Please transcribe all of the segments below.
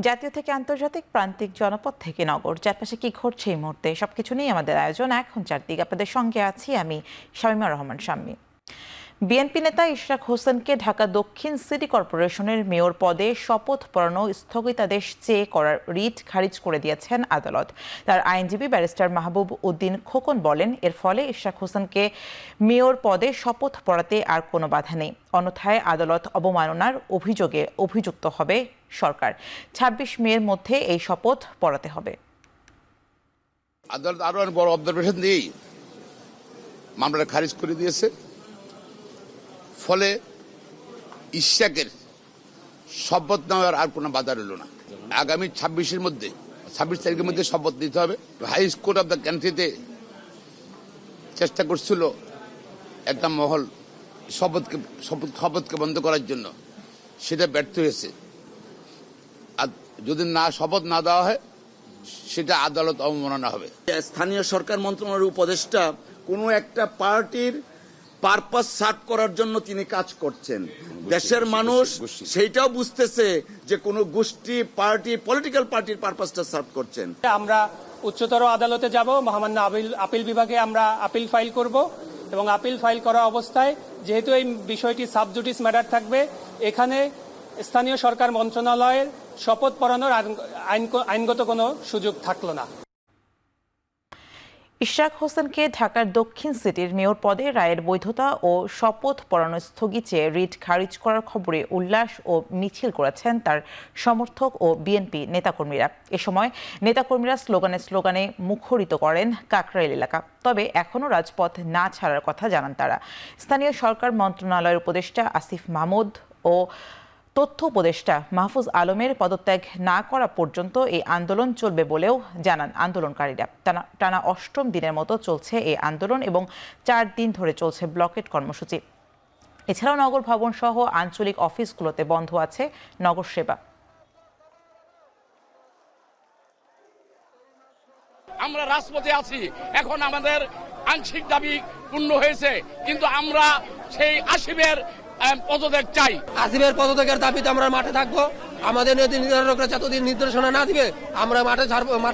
জাতীয় থেকে আন্তর্জাতিক, প্রান্তিক, জনপদ থেকে নগর, চারপাশে কি ঘটছে এই মুহূর্তে সবকিছু নিয়ে আমাদের আয়োজন এখন চারদিক। আপনাদের সঙ্গে আছি আমি শামীমা রহমান শাম্মী। বিএনপি নেতা ইশরাক হোসেনকে ঢাকা দক্ষিণ সিটি কর্পোরেশনের মেয়র পদে শপথ পড়ানো স্থগিতাদেশ চেয়ে করার রিট খারিজ করে দিয়েছেন আদালত। তার আইনজীবী ব্যারিস্টার মাহবুব উদ্দিন খোকন বলেন, এর ফলে ইশরাক হোসেনকে মেয়র পদে শপথ পড়াতে আর কোনো বাধা নেই। অন্যথায় আদালত অবমাননার অভিযোগে অভিযুক্ত হবে সরকার। ২৬ মের মধ্যে এই শপথ পড়াতে হবে। আদালত আরো বড় অবজারভেশন দিয়েই মামলাটা খারিজ করে দিয়েছে। ফলে ইশরাকের শপথ নেওয়ার আর কোনো বাধা রইল না। আগামী ২৬ তারিখের মধ্যে শপথ নিতে হবে। হাই কোর্ট অব দ্য কান্ট্রিতে চেষ্টা করছিল একটা মহল শপথকে বন্ধ করার জন্য, সেটা ব্যর্থ হয়েছে। আর যদি শপথ না দেওয়া হয় সেটা আদালত অবমাননা হবে। স্থানীয় সরকার মন্ত্রণালয়ের উপদেষ্টা কোনো একটা পার্টির পারপাস সার্ভ করার জন্য তিনি কাজ করছেন। দেশের মানুষ সেইটাও বুঝতেছে যে কোনো গোষ্ঠী, পার্টি, পলিটিক্যাল পার্টির পারপাসটা সার্ভ করছেন। আমরা উচ্চতর আদালতে যাব, মহামান্য আপিল বিভাগে আমরা আপিল ফাইল করব এবং আপিল ফাইল করা অবস্থায় যেহেতু এই বিষয়টি সাবজুডিস ম্যাটার থাকবে, এখানে স্থানীয় সরকার মন্ত্রণালয়ের শপথ পড়ানোর আইনগত কোনো সুযোগ থাকলো না। ইশরাক হোসেনকে ঢাকার দক্ষিণ সিটির মেয়র পদে রায়ের বৈধতা ও শপথ পড়ানো স্থগিত চেয়ে রিট খারিজ করার খবরে উল্লাস ও মিছিল করেছেন তার সমর্থক ও বিএনপি নেতাকর্মীরা। এ সময় নেতাকর্মীরা স্লোগানে মুখরিত করেন কাকরাইল এলাকা। তবে এখনও রাজপথ না ছাড়ার কথা জানান তারা। স্থানীয় সরকার মন্ত্রণালয়ের উপদেষ্টা আসিফ মাহমুদ ও তথ্য উপদেষ্টা মাহফুজ আলমের পদত্যাগ না করা পর্যন্ত এই আন্দোলন চলবে বলেও জানান আন্দোলনকারীরা। টানা ৮ম দিনের মতো চলছে এই আন্দোলন এবং ৪ দিন ধরে চলছে ব্লকেট কর্মসূচি। এছাড়াও নগর ভবন সহ আঞ্চলিক অফিসগুলোতে বন্ধ আছে নগর সেবা। আমরা রাজপথে আছি, এখন আমাদের আংশিক দাবি পূর্ণ হয়েছে, কিন্তু আমরা সেই আসিফের পদত্যাগ চাই। আসিফের পদত্যাগের দাবিতে আমরা মাঠে থাকবো। আমাদের নির্ধারকরা যতদিন নির্দেশনা না দিবে আমরা মাঠ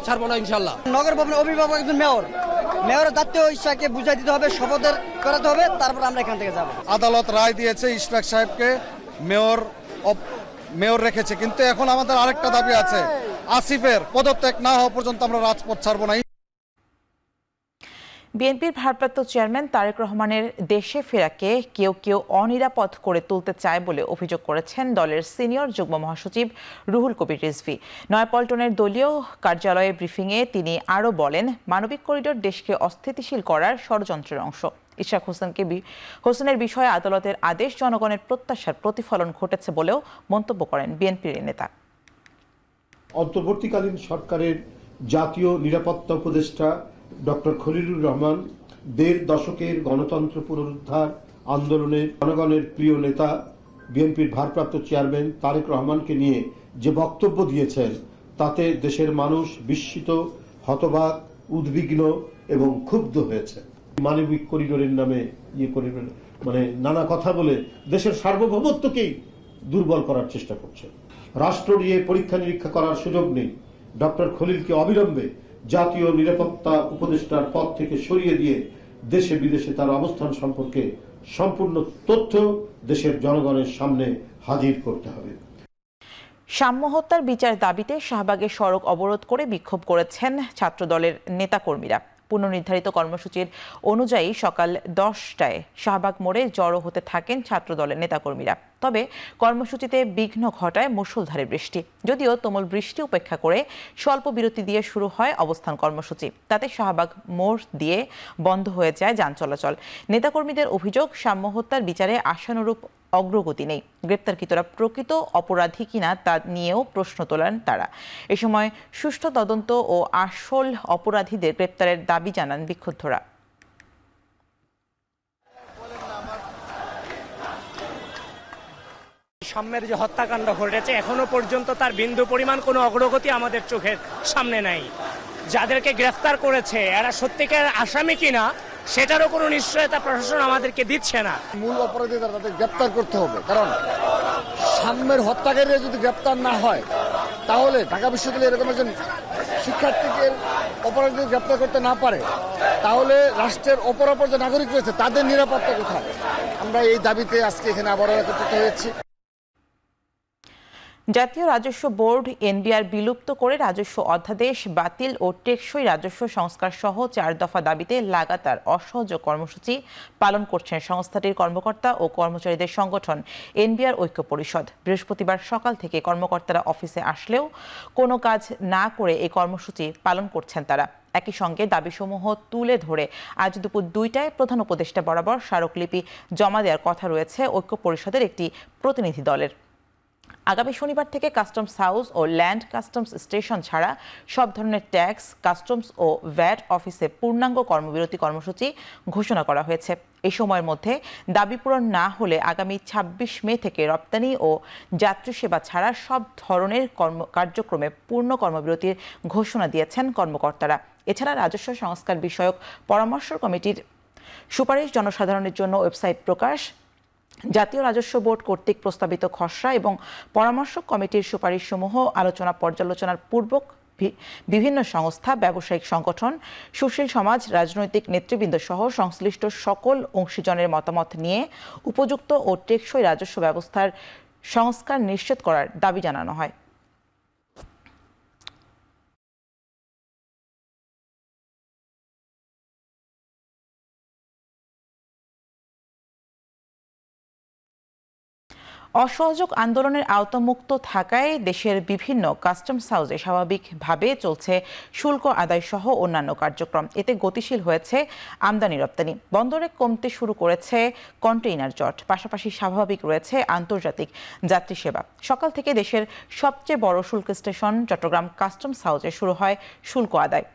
ছাড়বো না ইনশাল্লাহ। নগর ভবনের অভিভাবক একজন মেয়রের দায়িত্ব ইশরাককে বুঝাই দিতে হবে, শপথের করাতে হবে, তারপর আমরা এখান থেকে যাব। আদালত রায় দিয়েছে ইশরাক সাহেবকে মেয়র রেখেছে, কিন্তু এখন আমাদের আরেকটা দাবি আছে, আসিফের পদত্যাগ না হওয়া পর্যন্ত আমরা রাজপথ ছাড়বো না। বিএনপির ভারপ্রাপ্ত চেয়ারম্যান তারেক রহমানের দেশে ফেরাকে কেউ অনিরাপদ করে তুলতে চায় বলে অভিযোগ করেছেন দলের সিনিয়র যুগ্ম মহাসচিব রুহুল কবির রিজভী। নয়াপল্টনের দলীয় কার্যালয়ে ব্রিফিংয়ে তিনি আরও বলেন, মানবিক করিডোর দেশকে অস্থিতিশীল করার ষড়যন্ত্রের অংশ। ইশরাক হোসেনের বিষয়ে আদালতের আদেশ জনগণের প্রত্যাশার প্রতিফলন ঘটেছে বলেও মন্তব্য করেন বিএনপির নেতা। অন্তর্বর্তীকালীন সরকারের জাতীয় নিরাপত্তা উপদেষ্টা ডক্টর খলিলুর রহমান ১.৫ দশকের গণতন্ত্র পুনরুদ্ধার আন্দোলনে জনগণের প্রিয় নেতা বিএনপির ভারপ্রাপ্ত চেয়ারম্যান তারেক রহমানকে নিয়ে যে বক্তব্য দিয়েছেন, তাতে দেশের মানুষ বিস্মিত, হতবাক, উদ্বিগ্ন এবং ক্ষুব্ধ হয়েছে। মানবিক করিডোরের নামে নানা কথা বলে দেশের সার্বভৌমত্বকেই দুর্বল করার চেষ্টা করছে। রাষ্ট্র নিয়ে পরীক্ষা নিরীক্ষা করার সুযোগ নেই। ডক্টর খলিলকে অবিলম্বে জাতীয় নিরাপত্তা উপদেষ্টার পদ থেকে সরিয়ে দিয়ে দেশে বিদেশে তার অবস্থান সম্পর্কে সম্পূর্ণ তথ্য দেশের জনগণের সামনে হাজির করতে হবে। সাম্য হত্যার বিচার দাবিতে শাহবাগে সড়ক অবরোধ করে বিক্ষোভ করেছেন ছাত্রদলের নেতাকর্মীরা। পুনর্নির্ধারিত কর্মসূচির অনুযায়ী সকাল 10টায় শাহবাগ মোড়ে জড়ো হতে থাকেন ছাত্রদলের নেতাকর্মীরা। তবে কর্মসূচিতে বিঘ্ন ঘটায় মুষলধারে বৃষ্টি। যদিও তুমুল বৃষ্টি উপেক্ষা করে স্বল্প বিরতি দিয়ে শুরু হয় অবস্থান কর্মসূচি। তাতে শাহবাগ মোড় দিয়ে বন্ধ হয়ে যায় যান চলাচল। নেতাকর্মীদের অভিযোগ, সাম্য হত্যার বিচারে আশানুরূপ অগ্রগতি নেই। গ্রেপ্তারকৃতরা প্রকৃত অপরাধী কিনা তা নিয়েও প্রশ্ন তোলেন তারা। এ সময় সুষ্ঠু তদন্ত ও আসল অপরাধীদের গ্রেপ্তারের দাবি জানান বিক্ষুব্ধরা। সাম্যের যে হত্যাকাণ্ড ঘটেছে, এখনো পর্যন্ত তার বিন্দু পরিমাণ কোনো অগ্রগতি আমাদের চোখের সামনে নাই। যাদেরকে গ্রেফতার করেছে এরা সত্যিকার আসামি কিনা সেটারও কোনো নিশ্চয়তা প্রশাসন আমাদেরকে দিচ্ছে না। মূল অপরাধী তাদের গ্রেপ্তার করতে হবে, কারণ সাম্যের হত্যাকারীরা যদি গ্রেপ্তার না হয় তাহলে ঢাকা বিশ্ববিদ্যালয়ে এরকম একজন শিক্ষার্থীকে অপরাধী গ্রেপ্তার করতে না পারে, তাহলে রাষ্ট্রের অপরাপর যে নাগরিক রয়েছে তাদের নিরাপত্তা কোথায়? আমরা এই দাবিতে আজকে এখানে আবারও একত্রিত হয়েছি। জাতীয় রাজস্ব বোর্ড এনবিআর বিলুপ্ত করে রাজস্ব অধ্যাদেশ বাতিল ও টেকসই রাজস্ব সংস্কার সহ 4 দফা দাবিতে লাগাতার অসহযোগ কর্মসূচি পালন করছেন সংস্থাটির কর্মকর্তা ও কর্মচারীদের সংগঠন এনবিআর ঐক্য পরিষদ। বৃহস্পতিবার সকাল থেকে কর্মকর্তারা অফিসে আসলেও কোনো কাজ না করে এই কর্মসূচি পালন করছেন তারা। একই সঙ্গে দাবিসমূহ তুলে ধরে আজ দুপুর 2টায় প্রধান উপদেষ্টা বরাবর স্মারকলিপি জমা দেওয়ার কথা রয়েছে ঐক্য পরিষদের একটি প্রতিনিধি দলের। আগামী শনিবার থেকে কাস্টমস হাউস ও ল্যান্ড কাস্টমস স্টেশন ছাড়া সব ধরনের ট্যাক্স, কাস্টমস ও ভ্যাট অফিসে পূর্ণাঙ্গ কর্মবিরতি কর্মসূচি ঘোষণা করা হয়েছে। এই সময়ের মধ্যে দাবি পূরণ না হলে আগামী 26 মে থেকে রপ্তানি ও যাত্রী সেবা ছাড়া সব ধরনের কার্যক্রমে পূর্ণ কর্মবিরতির ঘোষণা দিয়েছেন কর্মকর্তারা। এছাড়া রাজস্ব সংস্কার বিষয়ক পরামর্শ কমিটির সুপারিশ জনসাধারণের জন্য ওয়েবসাইট প্রকাশ, জাতীয় রাজস্ব বোর্ড কর্তৃক প্রস্তাবিত খসড়া এবং পরামর্শ কমিটির সুপারিশসমূহ আলোচনা পর্যালোচনার পূর্বক বিভিন্ন সংস্থা, ব্যবসায়িক সংগঠন, সুশীল সমাজ, রাজনৈতিক নেতৃবৃন্দ সহ সংশ্লিষ্ট সকল অংশীজনের মতামত নিয়ে উপযুক্ত ও টেকসই রাজস্ব ব্যবস্থার সংস্কার নিশ্চিত করার দাবি জানানো হয়। অসহযোগ আন্দোলনের আওতামুক্ত থাকায় দেশের বিভিন্ন কাস্টমস হাউসে স্বাভাবিকভাবে চলছে শুল্ক আদায় সহ অন্যান্য কার্যক্রম। এতে গতিশীল হয়েছে আমদানি রপ্তানি। বন্দরে কমতে শুরু করেছে কন্টেইনার জট, পাশাপাশি স্বাভাবিক রয়েছে আন্তর্জাতিক যাত্রী সেবা। সকাল থেকে দেশের সবচেয়ে বড় শুল্ক স্টেশন চট্টগ্রাম কাস্টমস হাউসে শুরু হয় শুল্ক আদায়।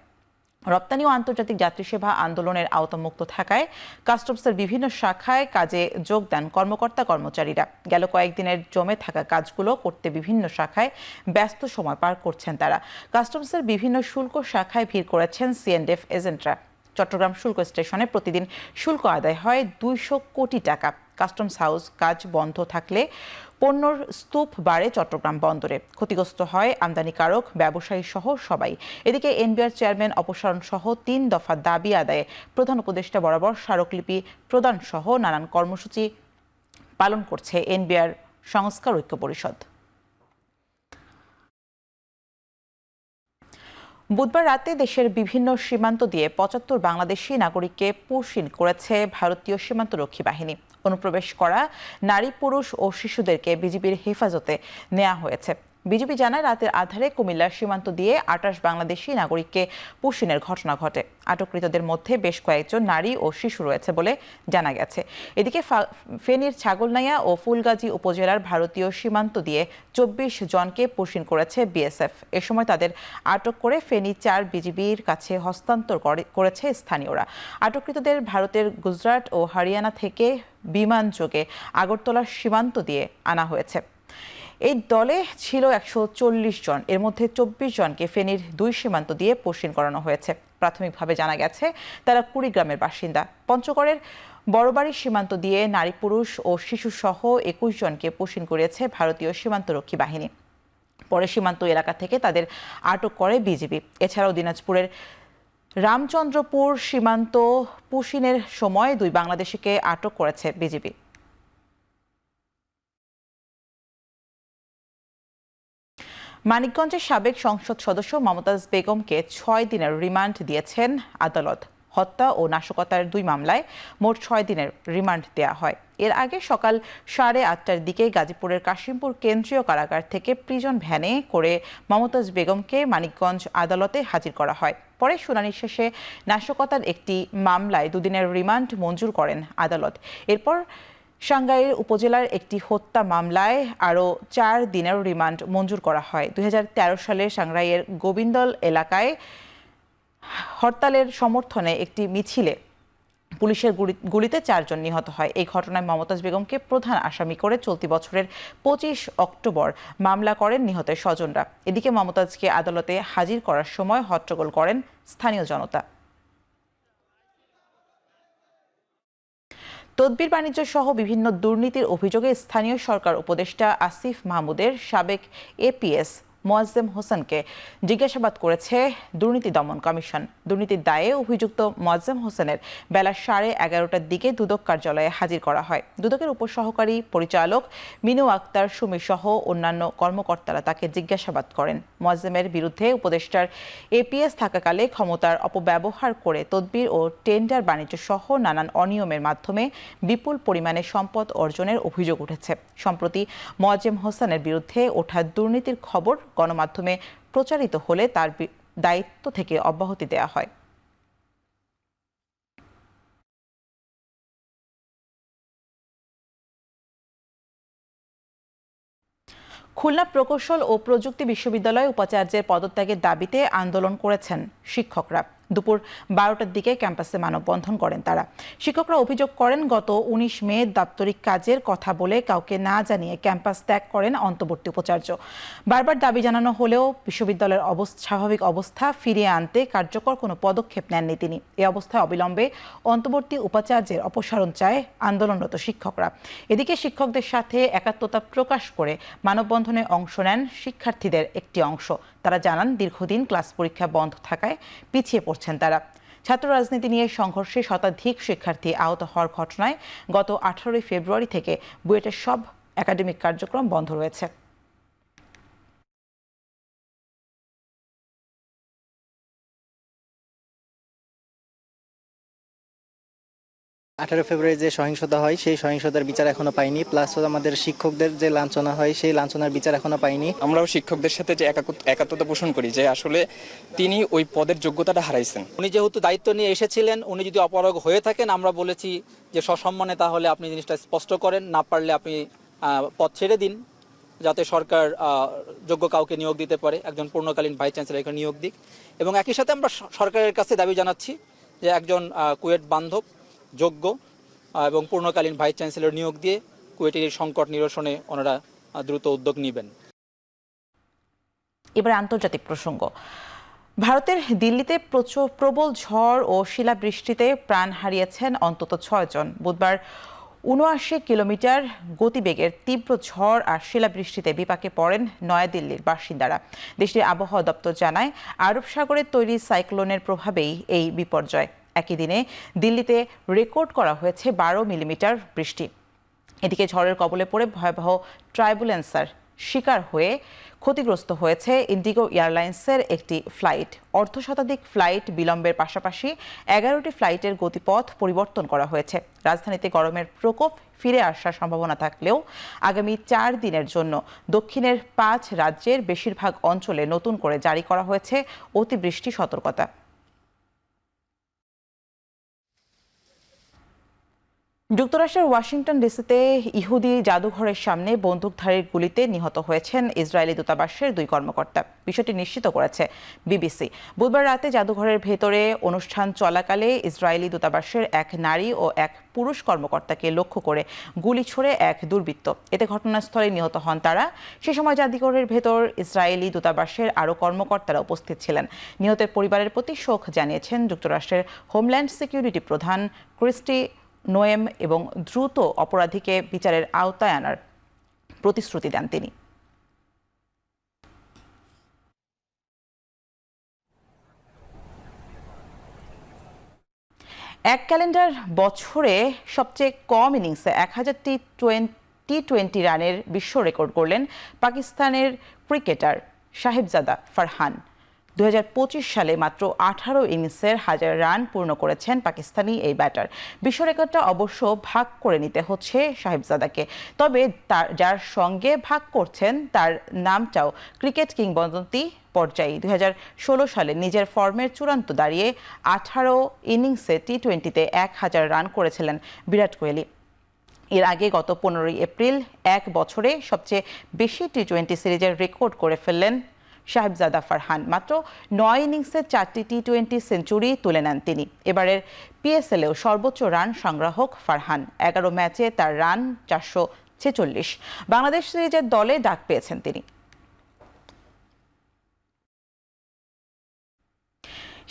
রপ্তানি ও আন্তর্জাতিক যাত্রী সেবা আন্দোলনের আওতামুক্ত থাকায় কাস্টমসের বিভিন্ন শাখায় কাজে যোগ দেন কর্মকর্তা কর্মচারীরা। গেল কয়েকদিনের জমে থাকা কাজগুলো করতে বিভিন্ন শাখায় ব্যস্ত সময় পার করছেন তারা। কাস্টমসের বিভিন্ন শুল্ক শাখায় ভিড় করেছেন সিএনডিএফ এজেন্টরা। চট্টগ্রাম শুল্ক স্টেশনে প্রতিদিন শুল্ক আদায় হয় 200 কোটি টাকা। কাস্টমস হাউস কাজ বন্ধ থাকলে পণ্যর স্তূপ বাড়ে চট্টগ্রাম বন্দরে, ক্ষতিগ্রস্ত হয় আমদানিকারক, ব্যবসায়ী সহ সবাই। এদিকে এনবিআর চেয়ারম্যান অপসারণ সহ 3 দফা দাবি আদায়ে প্রধান উপদেষ্টা বরাবর স্মারকলিপি প্রদান সহ নানান কর্মসূচি পালন করছে এনবিআর সংস্কার ঐক্য পরিষদ। বুধবার রাতে দেশের বিভিন্ন সীমান্ত দিয়ে 75 বাংলাদেশি নাগরিককে পুশিন করেছে ভারতীয় সীমান্তরক্ষী বাহিনী। অনুপ্রবেশ করা নারী, পুরুষ ও শিশুদেরকে বিজিবির হেফাজতে নেওয়া হয়েছে। বিজিবি জানায় রাতের আধারে কুমিল্লার সীমান্ত দিয়ে 28 বাংলাদেশি নাগরিককে পুশিনের ঘটনা ঘটে। আটককৃতদের মধ্যে বেশ কয়েকজন নারী ও শিশু রয়েছে বলে জানা গেছে। এদিকে ফেনীর ছাগলনাইয়া ও ফুলগাজী উপজেলার ভারতীয় সীমান্ত দিয়ে 24 জনকে পুশিন করেছে বিএসএফ। এ সময় তাদের আটক করে ফেনী 4 বিজিবির কাছে হস্তান্তর করেছে স্থানীয়রা। আটককৃতদের ভারতের গুজরাট ও হরিয়ানা থেকে বিমান যোগে আগরতলার সীমান্ত দিয়ে আনা হয়েছে। এই দলে ছিল 140 জন। এর মধ্যে 24 জনকে ফেনীর 2 সীমান্ত দিয়ে পুশিন করানো হয়েছে। প্রাথমিকভাবে জানা গেছে তারা কুড়িগ্রামের বাসিন্দা। পঞ্চগড়ের বড়বাড়ি সীমান্ত দিয়ে নারী, পুরুষ ও শিশু সহ 21 জনকে পুশিন করেছে ভারতীয় সীমান্তরক্ষী বাহিনী। পরে সীমান্ত এলাকা থেকে তাদের আটক করে বিজিবি। এছাড়াও দিনাজপুরের রামচন্দ্রপুর সীমান্ত পুশিনের সময় 2 বাংলাদেশিকে আটক করেছে বিজিবি। মানিকগঞ্জের সাবেক সংসদ সদস্য মমতাজ বেগমকে 6 দিনের রিমান্ড দিয়েছেন আদালত। হত্যা ও নাশকতার 2 মামলায় মোট 6 দিনের রিমান্ড দেওয়া হয়। এর আগে সকাল 8:30টার দিকে গাজীপুরের কাশিমপুর কেন্দ্রীয় কারাগার থেকে প্রিজন ভ্যানে করে মমতাজ বেগমকে মানিকগঞ্জ আদালতে হাজির করা হয়। পরে শুনানি শেষে নাশকতার একটি মামলায় 2 দিনের রিমান্ড মঞ্জুর করেন আদালত। এরপর টাঙ্গাইল উপজেলার একটি হত্যা মামলায় আরও 4 দিনের রিমান্ড মঞ্জুর করা হয়। 2013 সালে টাঙ্গাইলের গোবিন্দল এলাকায় হরতালের সমর্থনে একটি মিছিলে পুলিশের গুলিতে 4 জন নিহত হয়। এই ঘটনায় মমতাজ বেগমকে প্রধান আসামি করে চলতি বছরের 25 অক্টোবর মামলা করেন নিহতের স্বজনরা। এদিকে মমতাজকে আদালতে হাজির করার সময় হট্টগোল করেন স্থানীয় জনতা। তদবির বাণিজ্য সহ বিভিন্ন দুর্নীতির অভিযোগে স্থানীয় সরকার উপদেষ্টা আসিফ মাহমুদের সাবেক এপিএস মোয়াজ্জেম হোসেনকে জিজ্ঞাসাবাদ করেছে দুর্নীতি দমন কমিশন। দুর্নীতির দায়ে অভিযুক্ত মোয়াজ্জেম হোসেনের বেলা 11:30টার দিকে দুদক কার্যালয়ে হাজির করা হয়। দুদকের উপসহকারী পরিচালক মিনু আক্তার সুমি সহ অন্যান্য কর্মকর্তারা তাকে জিজ্ঞাসাবাদ করেন। মোয়াজ্জেমের বিরুদ্ধে উপদেষ্টার এপিএস থাকাকালে ক্ষমতার অপব্যবহার করে তদবির ও টেন্ডার বাণিজ্য সহ নানান অনিয়মের মাধ্যমে বিপুল পরিমাণে সম্পদ অর্জনের অভিযোগ উঠেছে। সম্প্রতি মোয়াজ্জেম হোসেনের বিরুদ্ধে ওঠা দুর্নীতির খবর গণমাধ্যমে প্রচারিত হলে তার দায়িত্ব থেকে অব্যাহতি দেওয়া হয়। খুলনা প্রকৌশল ও প্রযুক্তি বিশ্ববিদ্যালয়ে উপাচার্যের পদত্যাগের দাবিতে আন্দোলন করেছেন শিক্ষকরা। দুপুর 12টার দিকে ক্যাম্পাসে মানববন্ধন করেন তারা। শিক্ষকরা অভিযোগ করেন, গত 19 মে দাপ্তরিক কাজের কথা বলে কাউকে না জানিয়ে ক্যাম্পাস ত্যাগ করেন অন্তর্বর্তী উপাচার্য। বারবার দাবি জানানো হলেও বিশ্ববিদ্যালয়ের স্বাভাবিক অবস্থা ফিরিয়ে আনতে কার্যকর কোনো পদক্ষেপ নেননি তিনি। এই অবস্থায় অবিলম্বে অন্তর্বর্তী উপাচার্যের অপসারণ চায় আন্দোলনরত শিক্ষকরা। এদিকে শিক্ষকদের সাথে একাত্মতা প্রকাশ করে মানববন্ধনে অংশ নেন শিক্ষার্থীদের একটি অংশ। তারা জানান, দীর্ঘদিন ক্লাস পরীক্ষা বন্ধ থাকায় পিছিয়ে পড়ছেন তারা। ছাত্র রাজনীতি নিয়ে সংঘর্ষে শতাধিক শিক্ষার্থী আহত হওয়ার ঘটনায় গত 18 ফেব্রুয়ারি থেকে বুয়েটের সব একাডেমিক কার্যক্রম বন্ধ রয়েছে। 18 ফেব্রুয়ারি যে সহিংসতা হয় সেই সহিংসতার বিচার এখনো পাইনি, প্লাস আমাদের শিক্ষকদের যে লাঞ্ছনা হয় সেই লাঞ্ছনার বিচার এখনো পাইনি। আমরাও শিক্ষকদের সাথে যে একাত্মতা পোষণ করি যে আসলে তিনি ওই পদের যোগ্যতাটা হারাইছেন। উনি যেহেতু দায়িত্ব নিয়ে এসেছিলেন, উনি যদি অপারগ হয়ে থাকেন, আমরা বলেছি যে সসম্মানে তাহলে আপনি জিনিসটা স্পষ্ট করেন, না পারলে আপনি পদ ছেড়ে দিন, যাতে সরকার যোগ্য কাউকে নিয়োগ দিতে পারে, একজন পূর্ণকালীন ভাইস চ্যান্সেলরকে নিয়োগ দিক। এবং একই সাথে আমরা সরকারের কাছে দাবি জানাচ্ছি যে একজন কুয়েট বান্ধব, যোগ্য এবং পূর্ণকালীন ভাইস চ্যান্সেলর নিয়োগ দিয়ে কুয়েটের সংকট নিরসনে ওনারা দ্রুত উদ্যোগ নেবেন। এবার আন্তর্জাতিক প্রসঙ্গ। ভারতের দিল্লিতে প্রবল ঝড় ও শিলাবৃষ্টিতে প্রাণ হারিয়েছেন অন্তত 6 জন। বুধবার 79 কিলোমিটার গতিবেগের তীব্র ঝড় আর শিলাবৃষ্টিতে বিপাকে পড়েন নয়াদিল্লির বাসিন্দারা। দেশটির আবহাওয়া দপ্তর জানায়, আরব সাগরের তৈরি সাইক্লোনের প্রভাবেই এই বিপর্যয়। একই দিনে দিল্লিতে রেকর্ড করা হয়েছে 12 মিলিমিটার বৃষ্টি। এদিকে ঝড়ের কবলে পড়ে ভয়াবহ টার্বুলেন্সের শিকার হয়ে ক্ষতিগ্রস্ত হয়েছে ইন্ডিগো এয়ারলাইন্সের একটি ফ্লাইট। অর্ধশতাধিক ফ্লাইট বিলম্বের পাশাপাশি 11টি ফ্লাইটের গতিপথ পরিবর্তন করা হয়েছে। রাজধানীতে গরমের প্রকোপ ফিরে আসার সম্ভাবনা থাকলেও আগামী 4 দিনের জন্য দক্ষিণের 5 রাজ্যের বেশিরভাগ অঞ্চলে নতুন করে জারি করা হয়েছে অতিবৃষ্টি সতর্কতা। যুক্তরাষ্ট্রের ওয়াশিংটন ডিসিতে ইহুদি জাদুঘরের সামনে বন্দুকধারীর গুলিতে নিহত হয়েছেন ইসরায়েলি দূতাবাসের 2 কর্মকর্তা। বিষয়টি নিশ্চিত করেছে বিবিসি। বুধবার রাতে জাদুঘরের ভেতরে অনুষ্ঠান চলাকালে ইসরায়েলি দূতাবাসের এক নারী ও এক পুরুষ কর্মকর্তাকে লক্ষ্য করে গুলি ছুড়ে এক দুর্বৃত্ত। এতে ঘটনাস্থলে নিহত হন তারা। সে সময় জাদুঘরের ভেতর ইসরায়েলি দূতাবাসের আরও কর্মকর্তারা উপস্থিত ছিলেন। নিহতের পরিবারের প্রতি শোক জানিয়েছেন যুক্তরাষ্ট্রের হোমল্যান্ড সিকিউরিটি প্রধান ক্রিস্টি নোয়েম এবং দ্রুত অপরাধীকে বিচারের আওতায় আনার প্রতিশ্রুতি দেন তিনি। এক ক্যালেন্ডার বছরে সবচেয়ে কম ইনিংসে 1000টি টি-20 রানের বিশ্ব রেকর্ড করলেন পাকিস্তানের ক্রিকেটার সাহেবজাদা ফারহান। 2025 সালে মাত্র 18 ইনিংসের 1000 রান পূর্ণ করেছেন পাকিস্তানি এই ব্যাটার। বিশ্ব রেকর্ডটা অবশ্য ভাগ করে নিতে হচ্ছে সাহেবজাদাকে। তবে যার সঙ্গে ভাগ করছেন তার নামটাও ক্রিকেট কিংবদন্তি পর্যায়ে। 2016 সালে নিজের ফর্মের চূড়ান্ত দাঁড়িয়ে 18 ইনিংসে টি-20তে 1000 রান করেছিলেন বিরাট কোহলি। এর আগে গত 15 এপ্রিল এক বছরে সবচেয়ে বেশি টি-20 সিরিজের রেকর্ড করে ফেললেন সাহেবজাদা ফারহান। মাত্র 9 ইনিংসে 4টি টি-20 সেঞ্চুরি তুলে নেন তিনি। এবারের পিএসএলেও সর্বোচ্চ রান সংগ্রাহক ফারহান। 11 ম্যাচে তার রান 446। বাংলাদেশ সিরিজের দলে ডাক পেয়েছেন তিনি।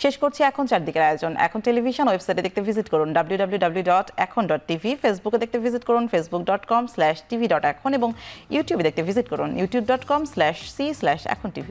শেষ করছি এখন চারদিকের আয়োজন। এখন টেলিভিশন ওয়েবসাইটে দেখতে ভিজিট করুন www.ekon.tv, ফেসবুকে দেখতে ভিজিট করুন facebook.com/tv.ekon এবং ইউটিউবে দেখতে ভিজিট করুন youtube.com/c/ekontv।